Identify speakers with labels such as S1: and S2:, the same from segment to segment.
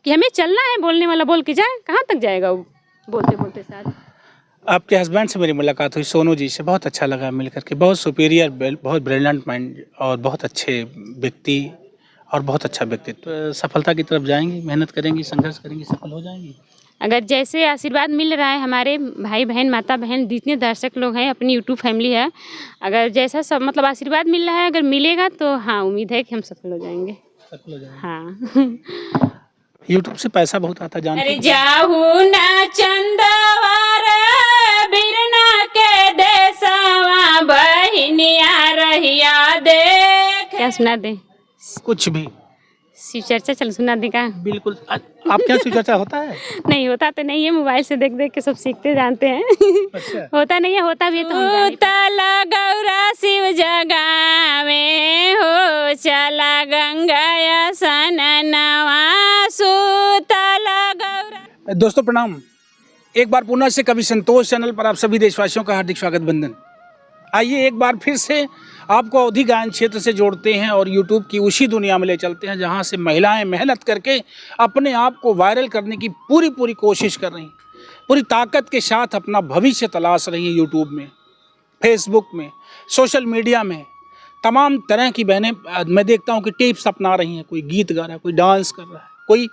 S1: कि हमें चलना है, बोलने वाला बोल के जाए, कहाँ तक जाएगा वो बोलते बोलते साथ।
S2: आपके हस्बैंड से मेरी मुलाकात हुई, सोनू जी से, बहुत अच्छा लगा मिलकर के। बहुत सुपीरियर, बहुत ब्रिलियंट माइंड और बहुत अच्छे व्यक्ति और बहुत अच्छा व्यक्तित्व। तो सफलता की तरफ जाएंगी, मेहनत करेंगी, संघर्ष करेंगी, सफल हो जाएंगी।
S1: अगर जैसे आशीर्वाद मिल रहा है हमारे भाई बहन, माता बहन, जितने दर्शक लोग हैं, अपनी यूट्यूब फैमिली है, अगर जैसा सब मतलब आशीर्वाद मिल रहा है, अगर मिलेगा तो हाँ, उम्मीद है कि हम सफल हो जाएंगे।
S2: सफल हो जाएंगे।
S1: हाँ।
S2: यूट्यूब से पैसा बहुत आता, जानते
S1: अरे
S2: हैं?
S1: जाहू ना चंदवार बिरना के देसवा बहिनिया रहिया देख। क्या सुना दे?
S2: कुछ भी
S1: शिव चर्चा चल सुना दे का?
S2: बिल्कुल। आप क्या शिव चर्चा होता है?
S1: नहीं होता तो नहीं है, मोबाइल से देख देख के सब सीखते जानते हैं।
S2: अच्छा।
S1: होता नहीं है, होता भी है तो हम जाने। तला गौरा शिव जगा में हो, चला गंगा सननवा सुतला गौरा।
S2: दोस्तों प्रणाम, एक बार पुनः से कवि संतोष चैनल पर आप सभी देशवासियों का हार्दिक स्वागत, वंदन। आइए एक बार फिर से आपको अवधी गायन क्षेत्र से जोड़ते हैं और यूट्यूब की उसी दुनिया में ले चलते हैं जहां से महिलाएं मेहनत करके अपने आप को वायरल करने की पूरी कोशिश कर रही हैं, पूरी ताकत के साथ अपना भविष्य तलाश रही हैं। यूट्यूब में, फेसबुक में, सोशल मीडिया में तमाम तरह की बहनें मैं देखता हूं कि टिप्स अपना रही हैं। कोई गीत गा रहा है, कोई डांस कर रहा है, कोई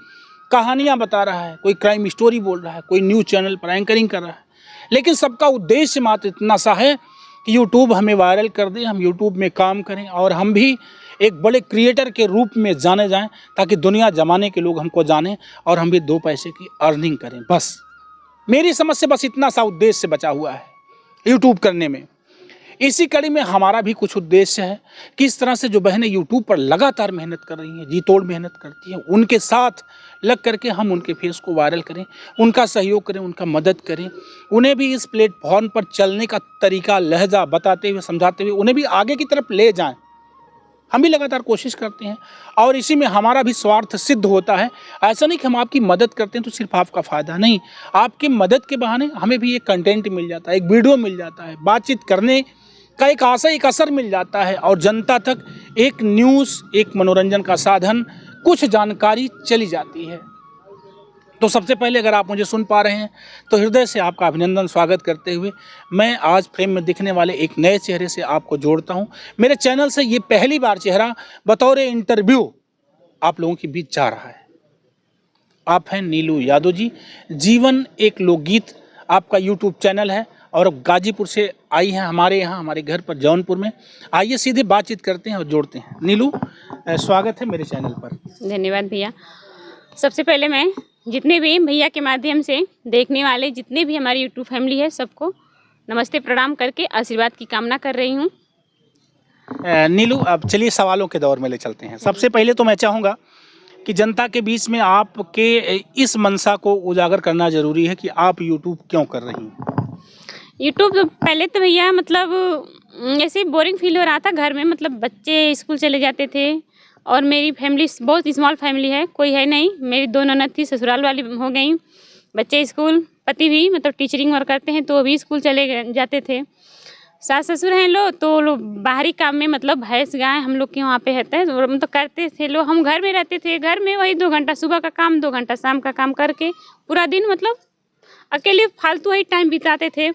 S2: कहानियाँ बता रहा है, कोई क्राइम स्टोरी बोल रहा है, कोई न्यूज़ चैनल पर एंकरिंग कर रहा है। लेकिन सबका उद्देश्य मात्र इतना सा है कि यूट्यूब हमें वायरल कर दे, हम यूट्यूब में काम करें और हम भी एक बड़े क्रिएटर के रूप में जाने जाएं, ताकि दुनिया जमाने के लोग हमको जानें और हम भी दो पैसे की अर्निंग करें। बस मेरी समझ से बस इतना सा उद्देश्य बचा हुआ है यूट्यूब करने में। इसी कड़ी में हमारा भी कुछ उद्देश्य है कि इस तरह से जो बहनें यूट्यूब पर लगातार मेहनत कर रही हैं, जी तोड़ मेहनत करती हैं, उनके साथ लग करके हम उनके फेस को वायरल करें, उनका सहयोग करें, उनका मदद करें, उन्हें भी इस प्लेटफॉर्म पर चलने का तरीका, लहजा बताते हुए, समझाते हुए उन्हें भी आगे की तरफ ले जाएं। हम भी लगातार कोशिश करते हैं और इसी में हमारा भी स्वार्थ सिद्ध होता है। ऐसा नहीं कि हम आपकी मदद करते हैं तो सिर्फ आपका फ़ायदा, नहीं, आपकी मदद के बहाने हमें भी एक कंटेंट मिल जाता है, एक वीडियो मिल जाता है, बातचीत करने का एक आशा, एक असर मिल जाता है और जनता तक एक न्यूज़, एक मनोरंजन का साधन, कुछ जानकारी चली जाती है। तो सबसे पहले अगर आप मुझे सुन पा रहे हैं तो हृदय से आपका अभिनंदन, स्वागत करते हुए मैं आज फ्रेम में दिखने वाले एक नए चेहरे से आपको जोड़ता हूं। मेरे चैनल से ये पहली बार चेहरा बतौर इंटरव्यू आप लोगों के बीच जा रहा है। आप हैं नीलू यादव जी। जीवन एक लोकगीत आपका यूट्यूब चैनल है और गाजीपुर से आई हैं हमारे यहाँ, हमारे घर पर जौनपुर में। आइए सीधे बातचीत करते हैं और जोड़ते हैं। नीलू, स्वागत है मेरे चैनल पर।
S1: धन्यवाद भैया। सबसे पहले मैं जितने भी भैया के माध्यम से देखने वाले जितने भी हमारी यूट्यूब फैमिली है, सबको नमस्ते प्रणाम करके आशीर्वाद की कामना कर रही हूँ।
S2: नीलू, अब चलिए सवालों के दौर में ले चलते हैं। सबसे पहले तो मैं चाहूँगा कि जनता के बीच में आपके इस मंशा को उजागर करना ज़रूरी है कि आप यूट्यूब क्यों कर रही हैं।
S1: यूट्यूब पहले तो भैया मतलब ऐसे बोरिंग फील हो रहा था घर में, मतलब बच्चे स्कूल चले जाते थे और मेरी फैमिली बहुत स्मॉल फैमिली है, कोई है नहीं। मेरी दो ननद थी, ससुराल वाली हो गई, बच्चे स्कूल, पति भी मतलब टीचरिंग वर्क करते हैं तो वो भी स्कूल चले जाते थे। सास ससुर हैं लोग तो लोग बाहरी काम में, मतलब भैंस गाय हम लोग के वहाँ पे रहता है तो मतलब करते थे लोग। हम घर में रहते थे, घर में वही 2 घंटा सुबह का काम, 2 घंटा शाम का काम करके पूरा दिन मतलब अकेले फालतू वही टाइम बिताते थे।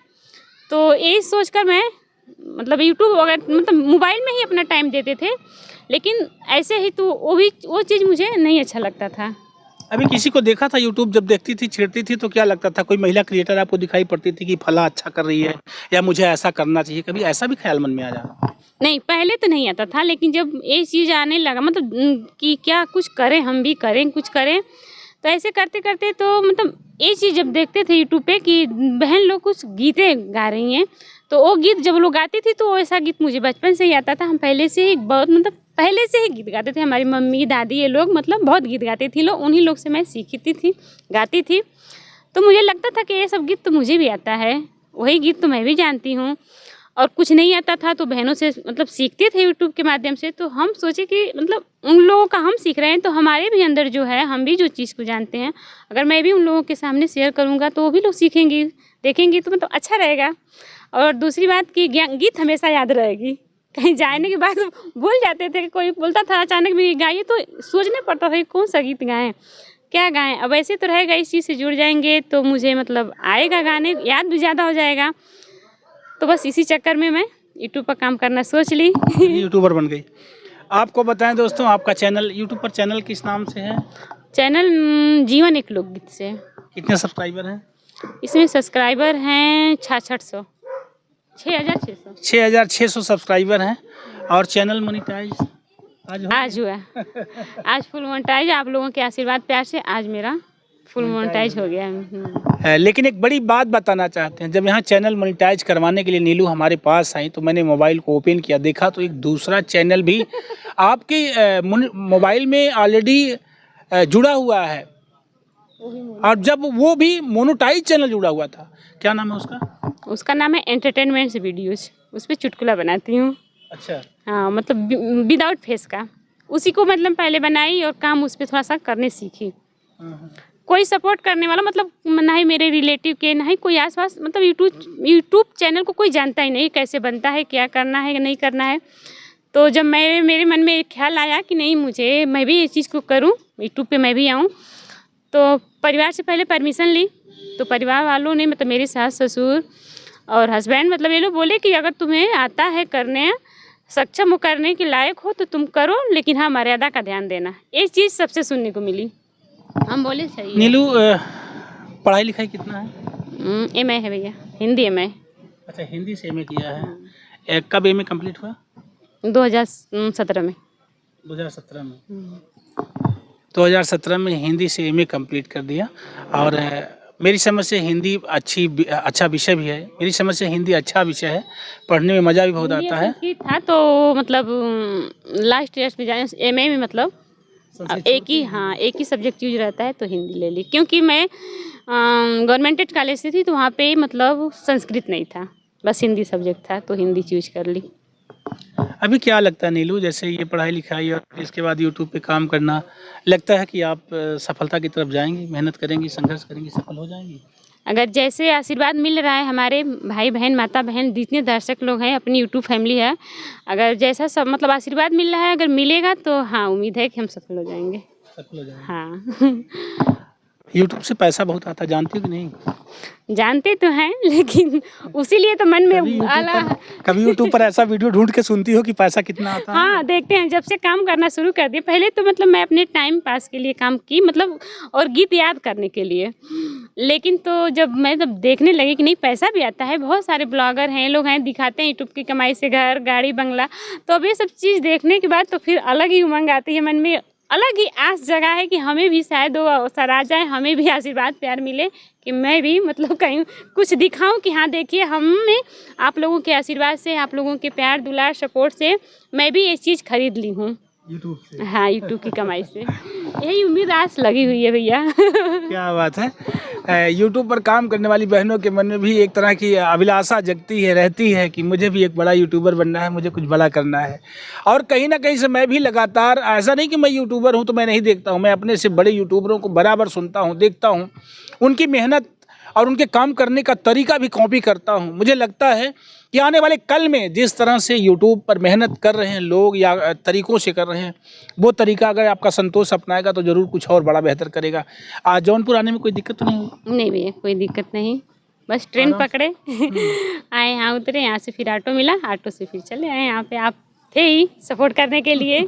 S1: तो यही सोचकर मैं मतलब यूट्यूब वगैरह मतलब मोबाइल में ही अपना टाइम देते थे, लेकिन ऐसे ही तो वो चीज़ मुझे नहीं अच्छा लगता था।
S2: अभी किसी को देखा था यूट्यूब जब देखती थी, छेड़ती थी तो क्या लगता था? कोई महिला क्रिएटर आपको दिखाई पड़ती थी कि फला अच्छा कर रही है या मुझे ऐसा करना चाहिए, कभी ऐसा भी ख्याल मन में आ जाना?
S1: नहीं, पहले तो नहीं आता था, लेकिन जब ये चीज़ आने लगा मतलब कि क्या कुछ करें, हम भी करें, कुछ करें, तो ऐसे करते करते तो मतलब ये चीज़ जब देखते थे यूट्यूब पे कि बहन लोग कुछ गीतें गा रही हैं, तो वो गीत जब लोग गाती थी तो वैसा गीत मुझे बचपन से ही आता था। हम पहले से ही बहुत मतलब पहले से ही गीत गाते थे, हमारी मम्मी दादी ये लोग मतलब बहुत गीत गाते थे लोग, उन्हीं लोग से मैं सीखती थी, गाती थी। तो मुझे लगता था कि ये सब गीत तो मुझे भी आता है, वही गीत तो मैं भी जानती हूँ। और कुछ नहीं आता था तो बहनों से मतलब सीखते थे यूट्यूब के माध्यम से। तो हम सोचे कि मतलब उन लोगों का हम सीख रहे हैं तो हमारे भी अंदर जो है, हम भी जो चीज़ को जानते हैं, अगर मैं भी उन लोगों के सामने शेयर करूँगा तो वो भी लोग सीखेंगे, देखेंगे, तो मतलब अच्छा रहेगा। और दूसरी बात कि गीत हमेशा याद रहेगी। कहीं जाने के बाद भूल जाते थे, कोई बोलता था अचानक भी गाइए तो सोचना पड़ता था कि कौन सा गीत गाएं, क्या गाएं। अब ऐसे तो रहेगा, इस चीज़ से जुड़ जाएंगे तो मुझे मतलब आएगा गाने, याद भी ज़्यादा हो जाएगा। तो बस इसी चक्कर में मैं यूट्यूब पर काम करना सोच ली।
S2: यूट्यूबर बन गई। आपको बताएं दोस्तों, आपका चैनल यूट्यूब पर चैनल किस नाम से है?
S1: चैनल जीवन एक लोकगीत से।
S2: कितने सब्सक्राइबर हैं?
S1: इसमें सब्सक्राइबर हैं 6600, 6600।
S2: 6600 सब्सक्राइबर हैं और चैनल मोनेटाइज
S1: आज हुआ। आज फुल मोनेटाइज, आप लोगों के आशीर्वाद प्यार से आज मेरा फुल मोनेटाइज हो गया है।
S2: लेकिन एक बड़ी बात बताना चाहते हैं, जब यहाँ चैनल मोनेटाइज करवाने के लिए नीलू हमारे पास आई तो मैंने मोबाइल को ओपन किया, देखा तो एक दूसरा चैनल भी आपके मोबाइल में ऑलरेडी जुड़ा हुआ है, और जब वो भी मोनेटाइज चैनल जुड़ा हुआ था। क्या नाम है उसका?
S1: उसका नाम है एंटरटेनमेंट वीडियोज। उस पर चुटकुला बनाती हूँ।
S2: अच्छा।
S1: हाँ, मतलब विदाउट फेस का, उसी को मतलब पहले बनाई और काम उस पर थोड़ा सा करने सीखी। कोई सपोर्ट करने वाला मतलब ना ही मेरे रिलेटिव के, ना ही कोई आसपास, मतलब यूट्यूब चैनल को कोई जानता ही नहीं कैसे बनता है, क्या करना है नहीं करना है। तो जब मेरे मन में एक ख्याल आया कि नहीं, मैं भी इस चीज़ को करूं, यूट्यूब पे मैं भी आऊं, तो परिवार से पहले परमिशन ली। तो परिवार वालों ने, मतलब मेरे सास ससुर और हस्बैंड, मतलब ये लोग बोले कि अगर तुम्हें आता है करने, सक्षम हो, करने के लायक हो तो तुम करो, लेकिन हाँ मर्यादा का ध्यान देना। ये चीज़ सबसे सुनने को मिली। हम बोले सही है।
S2: नीलू, पढ़ाई लिखाई कितना है?
S1: MA है भैया, हिंदी MA।
S2: अच्छा, हिंदी से MA किया है। कब MA कंप्लीट हुआ?
S1: 2017 में।
S2: 2017 में 2017 में हिंदी से MA कंप्लीट कर दिया। और मेरी समझ से हिंदी अच्छा विषय भी है। मेरी समझ से हिंदी अच्छा विषय है, पढ़ने में मज़ा भी बहुत आता है।
S1: था तो मतलब लास्ट ईयर में जाए MA में, मतलब एक ही सब्जेक्ट यूज रहता है तो हिंदी ले ली, क्योंकि मैं गवर्नमेंट कॉलेज से थी तो वहाँ पे मतलब संस्कृत नहीं था, बस हिंदी सब्जेक्ट था तो हिंदी चूज कर ली।
S2: अभी क्या लगता है नीलू, जैसे ये पढ़ाई लिखाई और इसके बाद यूट्यूब पे काम करना, लगता है कि आप सफलता की तरफ जाएंगी, मेहनत करेंगी, संघर्ष करेंगी, सफल हो जाएंगी?
S1: अगर जैसे आशीर्वाद मिल रहा है हमारे भाई बहन, माता बहन, जितने दर्शक लोग हैं, अपनी यूट्यूब फैमिली है, अगर जैसा सब मतलब आशीर्वाद मिल रहा है, अगर मिलेगा तो हाँ उम्मीद है कि हम सफल हो जाएंगे।
S2: सफल हो जाएंगे।
S1: हाँ।
S2: यूट्यूब से पैसा बहुत आता, जानती हो कि नहीं?
S1: जानते तो हैं, लेकिन उसी लिए तो मन में आला।
S2: कभी यूट्यूब पर ऐसा वीडियो ढूंढ के सुनती हो कि पैसा कितना आता है?
S1: हाँ, देखते हैं। जब से काम करना शुरू कर दिए, पहले तो मतलब मैं अपने टाइम पास के लिए काम की, मतलब और गीत याद करने के लिए, लेकिन तो जब मैं देखने लगी कि नहीं पैसा भी आता है, बहुत सारे ब्लॉगर हैं, लोग हैं, दिखाते हैं यूट्यूब की कमाई से घर गाड़ी बंगला, तो अब ये सब चीज़ देखने के बाद तो फिर अलग ही उमंग आती है मन में, अलग ही आस जगह है कि हमें भी शायद वो अवसर आ जाए, हमें भी आशीर्वाद प्यार मिले कि मैं भी मतलब कहीं कुछ दिखाऊं कि हाँ देखिए, हमें आप लोगों के आशीर्वाद से, आप लोगों के प्यार दुलार सपोर्ट से मैं भी ये चीज़ खरीद ली हूँ
S2: यूट्यूब से।
S1: हाँ, यूट्यूब की कमाई से यही उम्मीद आस लगी हुई है भैया।
S2: क्या बात है। यूट्यूब पर काम करने वाली बहनों के मन में भी एक तरह की अभिलाषा जगती है, रहती है कि मुझे भी एक बड़ा यूट्यूबर बनना है, मुझे कुछ बड़ा करना है। और कहीं ना कहीं से मैं भी लगातार, ऐसा नहीं कि मैं यूट्यूबर हूँ तो मैं नहीं देखता हूँ, मैं अपने से बड़े यूट्यूबरों को बराबर सुनता हूँ, देखता हूँ, उनकी मेहनत और उनके काम करने का तरीका भी कॉपी करता हूँ। मुझे लगता है कि आने वाले कल में जिस तरह से यूट्यूब पर मेहनत कर रहे हैं लोग या तरीक़ों से कर रहे हैं, वो तरीका अगर आपका संतोष अपनाएगा तो ज़रूर कुछ और बड़ा बेहतर करेगा। आज जौनपुर आने में कोई दिक्कत तो नहीं हुई?
S1: नहीं भैया, कोई दिक्कत नहीं, बस ट्रेन पकड़े आए, यहाँ उतरे, यहाँ से फिर ऑटो मिला, ऑटो से फिर चले आए। यहाँ पे आप थे ही सपोर्ट करने के लिए।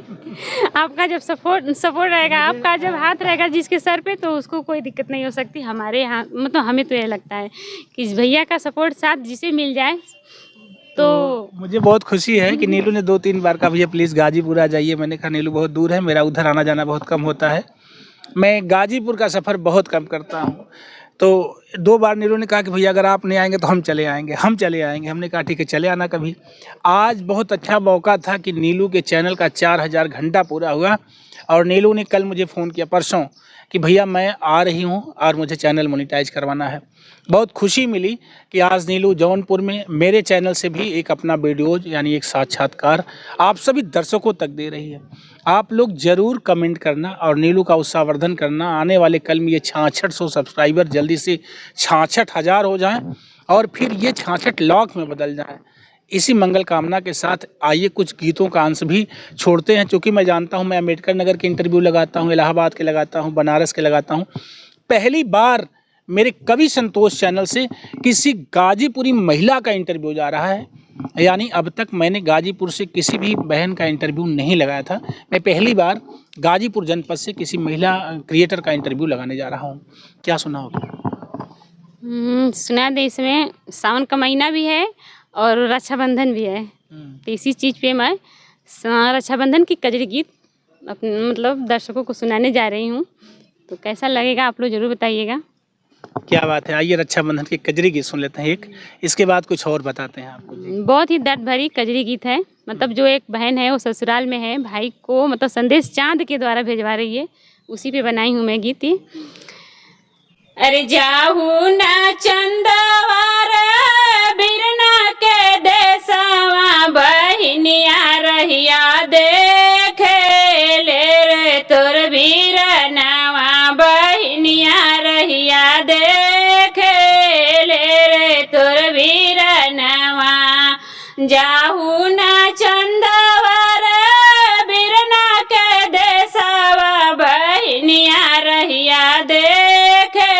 S1: आपका जब सपोर्ट रहेगा, आपका जब हाथ रहेगा जिसके सर पे, तो उसको कोई दिक्कत नहीं हो सकती। हमारे यहाँ मतलब हमें तो ये लगता है कि भैया का सपोर्ट साथ जिसे मिल जाए तो
S2: मुझे बहुत खुशी है कि नीलू ने 2-3 बार कहा भैया प्लीज़ गाजीपुर आ जाइए। मैंने कहा नीलू बहुत दूर है, मेरा उधर आना जाना बहुत कम होता है, मैं गाजीपुर का सफ़र बहुत कम करता हूँ। तो 2 बार नीलू ने कहा कि भैया अगर आप नहीं आएंगे तो हम चले आएंगे। हमने कहा ठीक है चले आना कभी। आज बहुत अच्छा मौका था कि नीलू के चैनल का 4000 घंटा पूरा हुआ और नीलू ने कल मुझे फ़ोन किया परसों कि भैया मैं आ रही हूँ और मुझे चैनल मोनेटाइज करवाना है। बहुत खुशी मिली कि आज नीलू जौनपुर में मेरे चैनल से भी एक अपना वीडियोज यानी एक साक्षात्कार आप सभी दर्शकों तक दे रही है। आप लोग ज़रूर कमेंट करना और नीलू का उत्साहवर्धन करना। आने वाले कल में ये 6600 सब्सक्राइबर जल्दी से 66,000 हो जाएं और फिर ये 66 लाख में बदल जाएं। इसी मंगल कामना के साथ आइए कुछ गीतों का अंश भी छोड़ते हैं, क्योंकि मैं जानता हूं मैं अम्बेडकर नगर के इंटरव्यू लगाता हूं, इलाहाबाद के लगाता हूं, बनारस के लगाता हूं। पहली बार मेरे कवि संतोष चैनल से किसी गाजीपुरी महिला का इंटरव्यू जा रहा है, यानी अब तक मैंने गाजीपुर से किसी भी बहन का इंटरव्यू नहीं लगाया था। मैं पहली बार गाजीपुर जनपद से किसी महिला क्रिएटर का इंटरव्यू लगाने जा रहा हूँ। क्या सुना होगा?
S1: सुना दे, इसमें सावन का महीना भी है और रक्षाबंधन भी है, तो इसी चीज़ पे मैं रक्षाबंधन की कजरी गीत अपने मतलब दर्शकों को सुनाने जा रही हूँ। तो कैसा लगेगा आप लोग ज़रूर बताइएगा।
S2: क्या बात है, आइए रक्षाबंधन की कजरी गीत सुन लेते हैं एक, इसके बाद कुछ और बताते हैं आपको जी।
S1: बहुत ही दर्द भरी कजरी गीत है। मतलब जो एक बहन है वो ससुराल में है, भाई को मतलब संदेश चांद के द्वारा भेजवा रही है, उसी पे बनाई हूँ मैं गीत। अरे जाहू ना चंदवार बिरना के देसवा, बहिनिया रहिया देखे ले रे तोर बीरनवा, बहिनिया रहिया देखे ले रे तोर बीरनवा। जाहू ना चंदवार बिरना के देसवा, बहिनिया रहिया देखे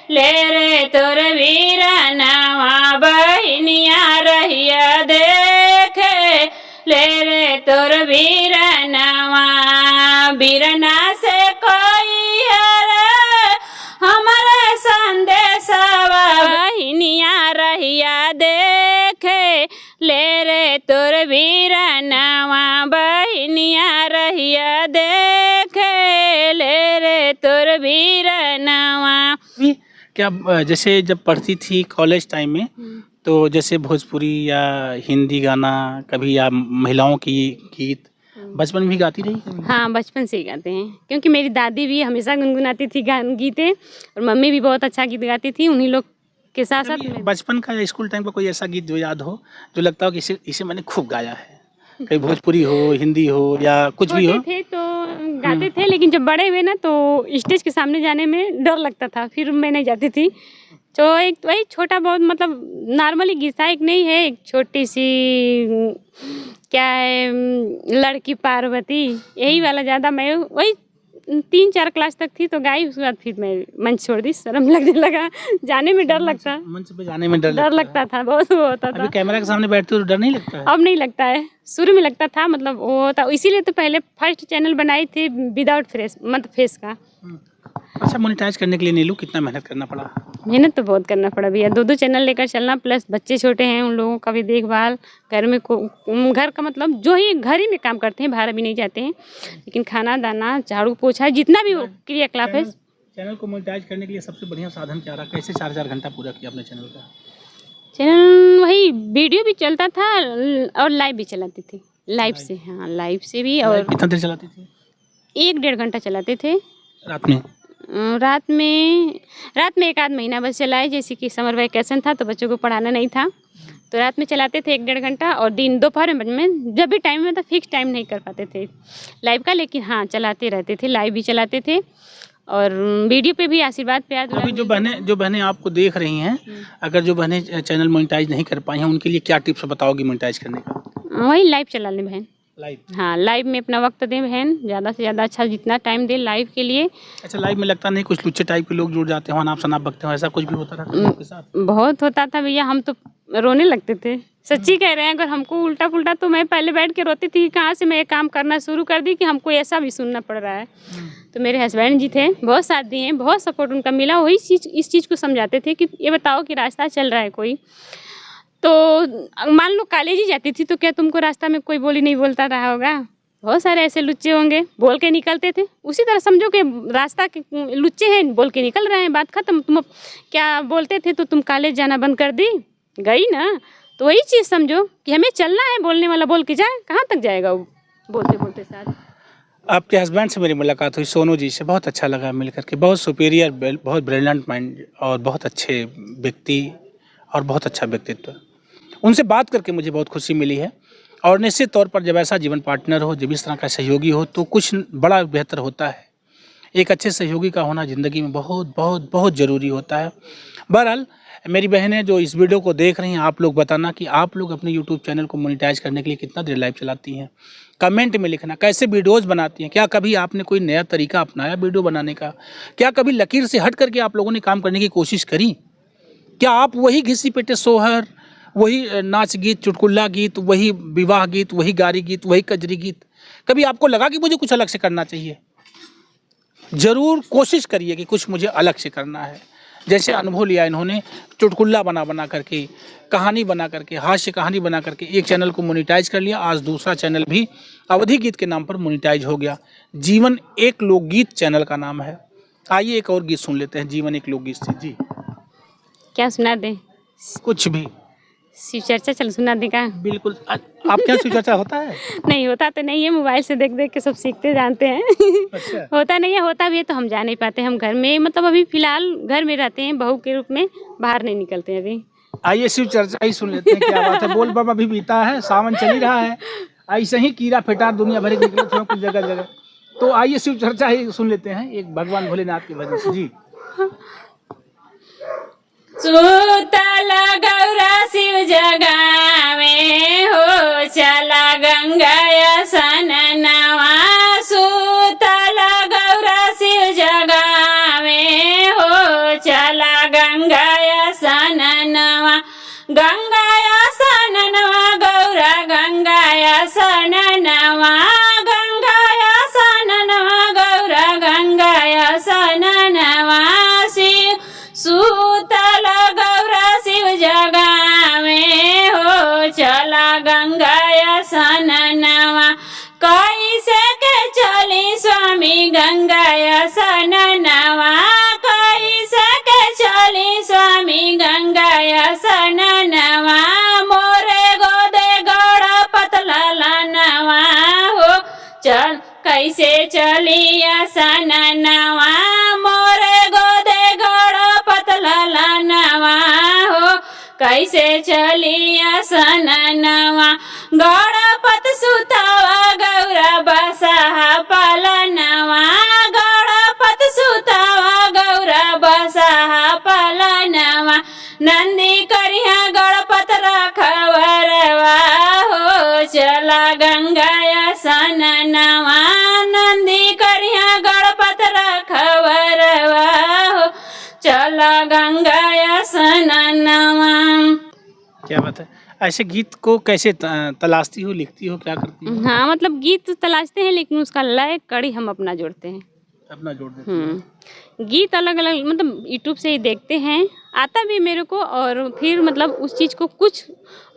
S1: ले रे तोर बीरनवा, बहिनिया रहिया देखे ले रे तोर बीरनवा। बीरना से कोई हमारे संदेशवा, बहिनिया रहिया देखे ले रे तोर बीरनवा, बहिनिया रहिया देखे ले रे तोर बीरनवा।
S2: क्या जैसे जब पढ़ती थी कॉलेज टाइम में, तो जैसे भोजपुरी या हिंदी गाना कभी या महिलाओं की गीत बचपन में भी गाती रही?
S1: हाँ, बचपन से ही गाते हैं, क्योंकि मेरी दादी भी हमेशा गुनगुनाती थी गीतें, और मम्मी भी बहुत अच्छा गीत गाती थी। उन्हीं लोग के साथ साथ
S2: बचपन का या स्कूल टाइम का कोई ऐसा गीत जो याद हो, जो लगता हो कि इसे मैंने खूब गाया है, कहीं भोजपुरी हो, हिंदी हो या कुछ भी हो?
S1: थे तो गाते थे, लेकिन जब बड़े हुए ना तो स्टेज के सामने जाने में डर लगता था, फिर मैं नहीं जाती थी। तो एक वही छोटा बहुत मतलब नॉर्मली गीत था, एक नहीं है, एक छोटी सी क्या है लड़की पार्वती, यही वाला ज़्यादा मैं वही 3-4 क्लास तक थी तो गाई। उसके बाद फिर मैं मंच छोड़ दी, शर्म लगने लगा, जाने में डर लगता,
S2: मंच पे जाने में डर
S1: लगता था, बहुत वो होता था।
S2: अभी कैमरा के सामने बैठते हो तो डर नहीं लगता है?
S1: अब नहीं लगता है, शुरू में लगता था, मतलब वो होता, इसीलिए तो पहले फर्स्ट चैनल बनाई थी विदाउट फेस, मतलब फेस का।
S2: अच्छा, मोनेटाइज करने के लिए नीलू कितना मेहनत करना पड़ा?
S1: मेहनत तो बहुत करना पड़ा भैया, 2 चैनल लेकर चलना, प्लस बच्चे छोटे हैं, उन लोगों का भी देखभाल, घर में घर का मतलब जो ही घर ही में काम करते हैं, बाहर भी नहीं जाते हैं, लेकिन खाना दाना झाड़ू पोछा जितना भी क्रियाकलाप है।
S2: चैनल को मोनेटाइज करने के लिए सबसे बढ़िया साधन क्या रहा? कैसे 4-4 घंटा पूरा किया अपने चैनल का?
S1: चैनल वही वीडियो भी चलता था और लाइव भी चलाती थी, लाइव से, हाँ लाइव से भी। और
S2: कितना देर चलाती थी?
S1: 1-1.5 घंटा चलाते थे
S2: रात में।
S1: रात में 1 आध महीना बस चलाए, जैसे कि समर वैकेशन था तो बच्चों को पढ़ाना नहीं था, तो रात में चलाते थे 1-1.5 घंटा, और दिन दोपहर में जब भी टाइम में था, फिक्स टाइम नहीं कर पाते थे लाइव का, लेकिन हाँ चलाते रहते थे, लाइव भी चलाते थे। और वीडियो पे भी आशीर्वाद प्यार।
S2: अभी जो बहनें आपको देख रही हैं, अगर जो बहनें चैनल मोनेटाइज नहीं कर पाई हैं, उनके लिए क्या टिप्स बताओगी मोनेटाइज करने का?
S1: वही लाइव चला लें बहन,
S2: लाइव,
S1: हाँ लाइव में अपना वक्त दें बहन, ज़्यादा से ज़्यादा अच्छा जितना टाइम दें लाइव के लिए।
S2: अच्छा, लाइव में लगता नहीं कुछ लुच्चे टाइप के लोग जुड़ जाते हो, अनाप शनाप बकते हो, ऐसा कुछ भी होता था आपके साथ?
S1: बहुत होता था भैया, हम तो रोने लगते थे, सच्ची कह रहे हैं। अगर हमको उल्टा पुल्टा तो मैं पहले बैठ के रोती थी, कहाँ से मैं ये काम करना शुरू कर दी कि हमको ऐसा भी सुनना पड़ रहा है। तो मेरे हस्बैंड जी थे, बहुत साथ दिए हैं, बहुत सपोर्ट उनका मिला, वही चीज़ इस चीज़ को समझाते थे कि ये बताओ कि रास्ता चल रहा है कोई, तो मान लो कॉलेज ही जाती थी तो क्या तुमको रास्ता में कोई बोली नहीं बोलता रहा होगा? बहुत सारे ऐसे लुच्चे होंगे, बोल के निकलते थे, उसी तरह समझो कि रास्ता के लुच्चे हैं, बोल के निकल रहे हैं, बात खत्म। तुम क्या बोलते थे तो तुम कॉलेज जाना बंद कर दी, गई ना, तो वही चीज़ समझो कि हमें चलना है, बोलने वाला बोल के जाए, कहाँ तक जाएगा वो बोलते बोलते साथ।
S2: आपके हस्बैंड से मेरी मुलाकात हुई, सोनू जी से, बहुत अच्छा लगा मिल करके, बहुत सुपीरियर, बहुत ब्रिलियंट माइंड और बहुत अच्छे व्यक्ति और बहुत अच्छा व्यक्तित्व। उनसे बात करके मुझे बहुत खुशी मिली है, और निश्चित तौर पर जब ऐसा जीवन पार्टनर हो, जब इस तरह का सहयोगी हो, तो कुछ बड़ा बेहतर होता है। एक अच्छे सहयोगी का होना ज़िंदगी में बहुत बहुत बहुत ज़रूरी होता है। बहरहाल मेरी बहनें जो इस वीडियो को देख रही हैं, आप लोग बताना कि आप लोग अपने यूट्यूब चैनल को मोनेटाइज करने के लिए कितना देर लाइव चलाती हैं। कमेंट में लिखना कैसे वीडियोज़ बनाती हैं, क्या कभी आपने कोई नया तरीका अपनाया वीडियो बनाने का, क्या कभी लकीर से हट करके आप लोगों ने काम करने की कोशिश करी, क्या आप वही घिसी पेटे सोहर, वही नाच गीत, चुटकुल्ला गीत, वही विवाह गीत, वही गारी गीत, वही कजरी गीत, कभी आपको लगा कि मुझे कुछ अलग से करना चाहिए? ज़रूर कोशिश करिए कि कुछ मुझे अलग से करना है। जैसे अनुभव लिया इन्होंने, चुटकुल्ला बना करके, कहानी बना करके, हास्य कहानी बना करके एक चैनल को मोनेटाइज कर लिया। आज दूसरा चैनल भी अवधि गीत के नाम पर मोनेटाइज हो गया। जीवन एक लोकगीत चैनल का नाम है। आइए एक और गीत सुन लेते हैं जीवन एक लोकगीत से। जी
S1: क्या सुना दें?
S2: कुछ भी,
S1: शिव चर्चा चल सुना दें का?
S2: बिल्कुल। आप क्या शिव चर्चा होता है?
S1: नहीं होता तो नहीं है, मोबाइल से देख देख के सब सीखते जानते हैं।
S2: अच्छा।
S1: होता नहीं है, होता भी है तो हम जा नहीं पाते। हम घर में मतलब अभी फिलहाल घर में रहते हैं, बहू के रूप में बाहर नहीं निकलते हैं अभी।
S2: आइए शिव चर्चा ही सुन लेते हैं। क्या बात है, बोल बम अभी बीता है, सावन चल ही रहा है, ऐसे ही कीड़ा फेटार दुनिया भर के निकले थे कुछ जगह जगह। तो आइए शिव चर्चा ही सुन लेते हैं एक भगवान भोलेनाथ के भजन से। जी
S1: सुतल गौरा शिव जगावे हो, चला गंगा सननवा। सुतल गौरा शिव जगावे हो, चला गंगा सननवा। गंगा सननवा गौरा गंगा सननवा, गंगा सननवा गौरा गंगा सननवा। शिव सुतल गौरा शिव जगावे हो, चला गंगा सननवा। कैसे के चली स्वामी गंगा सननवा, कैसे के चली स्वामी गंगा सननवा। मोरे गोदे गौड़ा पतला लनवा हो, चल कैसे चली सननवा। मोरे गोदे गौड़ा पतला लनवा हो, कैसे चली सननवा। गौड़ा पत सुतावा गौरा बसहा पलनवा, गौड़ा पत सुतावा गौरा बसहा पलनवा। नंदी करिया गणपत रखवरवा हो, चला गंगा सननवा। नंदी करिया गणपत रखवरवा हो, चला गंगा सननवा।
S2: क्या बात है। ऐसे गीत को कैसे तलाशती हो, लिखती हो, क्या करती हो?
S1: हाँ मतलब गीत तलाशते हैं लेकिन उसका लय कड़ी हम अपना जोड़ते हैं,
S2: अपना जोड़ देते हैं।
S1: गीत अलग अलग मतलब यूट्यूब से ही देखते हैं, आता भी मेरे को, और फिर मतलब उस चीज़ को कुछ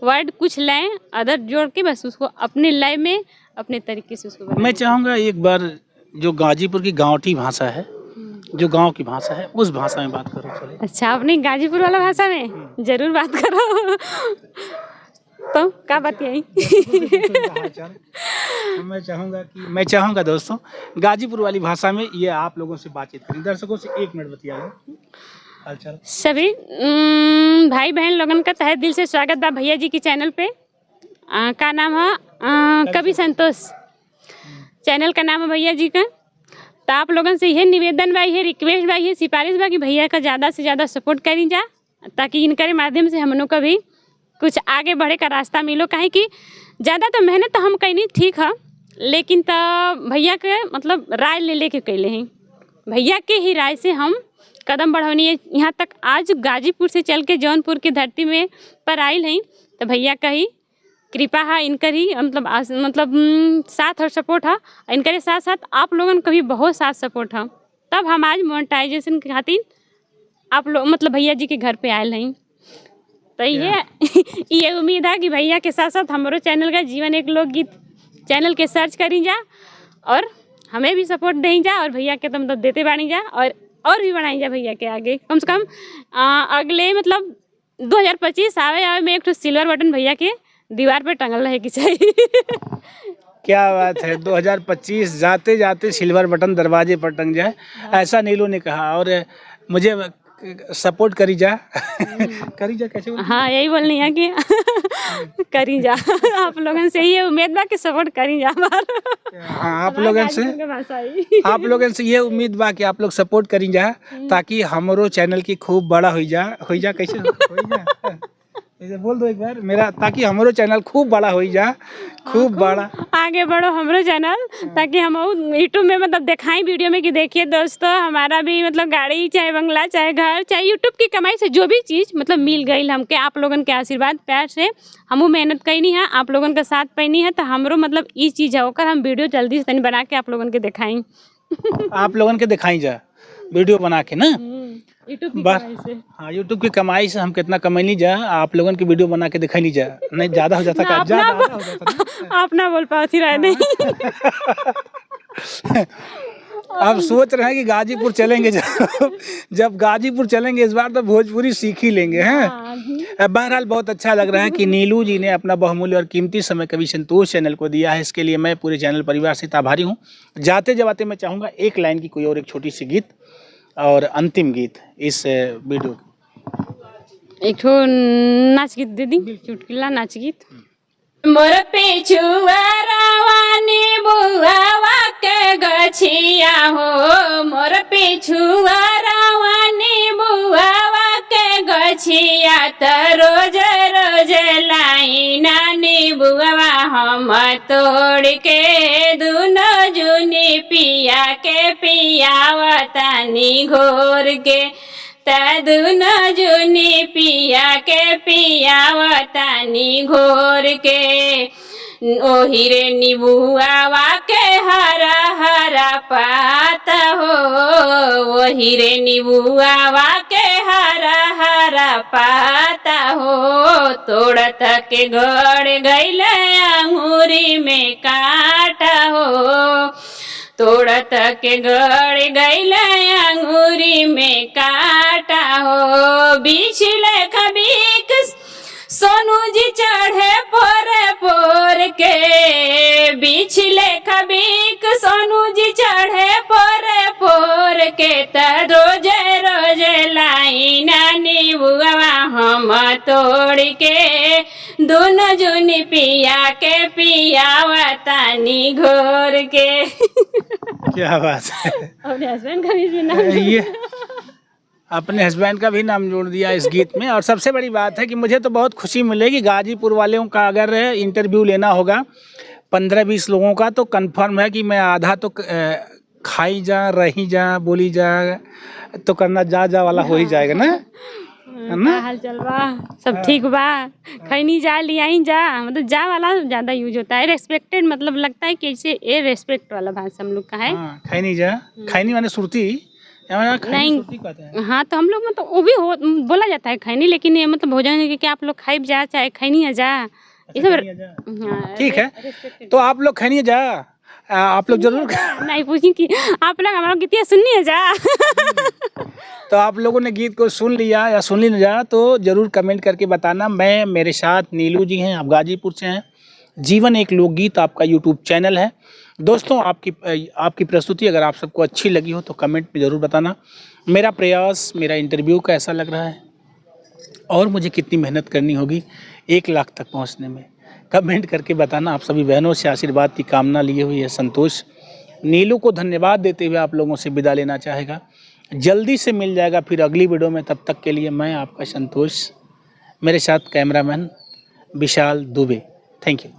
S1: वर्ड कुछ लय अदर जोड़ के बस उसको अपने लय में अपने तरीके से उसको
S2: मैं चाहूँगा एक बार जो गाजीपुर की गाँवठी भाषा है, जो गांव की भाषा है, उस भाषा में बात करो। चले।
S1: अच्छा, अपनी गाजीपुर वाला भाषा में जरूर बात करो। तो क्या बात यही?
S2: मैं चाहूँगा दोस्तों गाजीपुर वाली भाषा में ये आप लोगों से बातचीत करें। दर्शकों से 1 मिनट बतियाइए हालचाल।
S1: सभी भाई बहन लोगन का तहे दिल से स्वागत बा भैया जी की चैनल पे। का नाम है कवि संतोष, चैनल का नाम है भैया जी का। तो आप लोगों से यह निवेदन बा, यह रिक्वेस्ट बा, यह सिफारिश बा कि भैया का ज़्यादा से ज़्यादा सपोर्ट करी जा, ताकि इनके माध्यम से हम लोग का भी कुछ आगे बढ़े का रास्ता मिलो। काहे कि ज़्यादा तो मेहनत तो हम कहीं ठीक है, लेकिन तो भैया के मतलब राय ले लेके कैले हैं, भैया के ही राय से हम कदम बढ़ानी है। यहाँ तक आज गाजीपुर से चल के जौनपुर की धरती में पर आयल हैं, तो भैया का ही कृपा है, इनकर ही मतलब साथ और सपोर्ट है। इनके साथ साथ आप लोगों का भी बहुत साथ सपोर्ट है, तब हम आज मोनेटाइजेशन के खातिर आप लोग मतलब भैया जी के घर पे आयल हैं। तो ये उम्मीद है कि भैया के साथ साथ हमारे चैनल का जीवन एक लोकगीत चैनल के सर्च करी जा और हमें भी सपोर्ट दें जा, और भैया के तो मतलब देते बानी जा, और भी बढ़ाई जा भैया के आगे। कम से कम अगले मतलब 2025 आवे में एक तो सिल्वर बटन भैया के दीवार पे टंगल रहे की चाहिए।
S2: क्या बात है, 2025 जाते जाते सिल्वर बटन दरवाजे पर टंग जाए, ऐसा नीलू ने कहा। और मुझे सपोर्ट करी जा करी जा कैसे बोलते
S1: हाँ यही बोलनी है कि करी जा आप लोगों से ये उम्मीद बा कि सपोर्ट करी जा
S2: हैं? हाँ आप लोगन से ये उम्मीद बा कि आप लोग सपोर्ट करी जा ताकि हमारो चैनल की खूब बड़ा हो जा कैसे हो जा ऐसे बोल दो एक बार मेरा, ताकि हमारो चैनल खूब बड़ा हो जा, खूब बड़ा
S1: आगे बढ़ो हमारो चैनल, ताकि हम यूट्यूब में मतलब दिखाएं वीडियो में कि देखिए दोस्तों हमारा भी मतलब गाड़ी चाहे बंगला चाहे घर चाहे यूट्यूब की कमाई से जो भी चीज़ मतलब मिल गई हमके आप लोगन के आशीर्वाद प्यार से हमू मेहनत कैनी है आप लोगन का साथ पैनी है तो हमरो मतलब ये चीज़ है होकर हम वीडियो जल्दी से तनी बना के आप लोगन के दिखाएं
S2: आप लोगन के दिखाई जा वीडियो बना के ना
S1: यूट्यूब की
S2: बस
S1: कमाई से।
S2: हाँ यूट्यूब की कमाई से हम कितना कमाई नहीं जा, आप लोगन की वीडियो बना के दिखाई नहीं जा, नहीं ज़्यादा हो जाता का ज़्यादा हो जाता ना।
S1: आप ना बोल पाती रहे नहीं
S2: अब सोच रहे हैं कि गाजीपुर चलेंगे जब गाजीपुर चलेंगे इस बार तो भोजपुरी सीख ही लेंगे हैं। बहरहाल बहुत अच्छा लग रहा है कि नीलू जी ने अपना बहुमूल्य और कीमती समय कवि संतोष चैनल को दिया है, इसके लिए मैं पूरे चैनल परिवार से आभारी हूँ। जाते जवाते मैं चाहूँगा एक लाइन की कोई और एक छोटी सी गीत और अंतिम गीत इस वीडियो
S1: एक ठो नाच गीत दे दी चुटकिला नाच गीत। मोर पेछुआ रावानी बुआवा के गछिया हो, मोर पेछुआ रावानी बुआवा के गछिया त रोज रोज लाई नानी बुआवा हम तोड़ के दुनो जुनी पिया के पियावतानी घोर के दुनो जुनी पिया के पियावतानी घोर के ओही रे नीबुआवा के हरा हरा पाता हो, ओही रे नीबुआवा के हरा हरा पाता हो तोड़त के गड़ गइल अंगूरी में काटा हो, तोड़त के गड़ गइल अंगूरी में काटा हो बिछले खबीक सोनू जी चढ़े पोर के बिछले खबीक सोनू जी चढ़े पोर के त रोजे रोजे लाई नानी बुआवा हम तोड़ के दोनों जुनी पिया के पियावतानी घोर के।
S2: क्या बात है,
S1: अपने हस्बैंड का भी नाम
S2: ये अपने हस्बैंड का भी नाम जोड़ दिया इस गीत में। और सबसे बड़ी बात है कि मुझे तो बहुत खुशी मिलेगी गाजीपुर वालों का अगर इंटरव्यू लेना होगा 15-20 लोगों का तो कंफर्म है कि मैं आधा तो खाई जा रही जा बोली जा तो करना जा वाला हो ही जाएगा ना, है ना।
S1: हाल चल बा सब ठीक बा खैनी जा लिया ही जा मतलब जा वाला ज़्यादा यूज होता है, रेस्पेक्टेड मतलब लगता है कि ऐसे ये रेस्पेक्ट वाला भाषा हम लोग का है।
S2: खैनी जा खैनी माने सुरती
S1: नहीं हाँ तो हम लोग मतलब वो भी बोला जाता है खैनी, लेकिन ये मतलब भोजन कि आप लोग खाई जा चाहे खैनी जा ये सब
S2: ठीक है। तो आप लोग खैनी जा आप लोग जरूर
S1: नहीं पूछी कि आप लोग हमारा गीतिया सुननी है जा
S2: तो आप लोगों ने गीत को सुन लिया या सुन ली जा तो जरूर कमेंट करके बताना। मैं मेरे साथ नीलू जी हैं, आप गाजीपुर से हैं। जीवन एक लोकगीत आपका यूट्यूब चैनल है। दोस्तों आपकी प्रस्तुति अगर आप सबको अच्छी लगी हो तो कमेंट में ज़रूर बताना। मेरा प्रयास मेरा इंटरव्यू कैसा लग रहा है और मुझे कितनी मेहनत करनी होगी 1 लाख तक पहुंचने में, कमेंट करके बताना। आप सभी बहनों से आशीर्वाद की कामना लिए हुए है संतोष। नीलू को धन्यवाद देते हुए आप लोगों से विदा लेना चाहेगा। जल्दी से मिल जाएगा फिर अगली वीडियो में, तब तक के लिए मैं आपका संतोष, मेरे साथ cameraman Vishal Dubey. Thank you.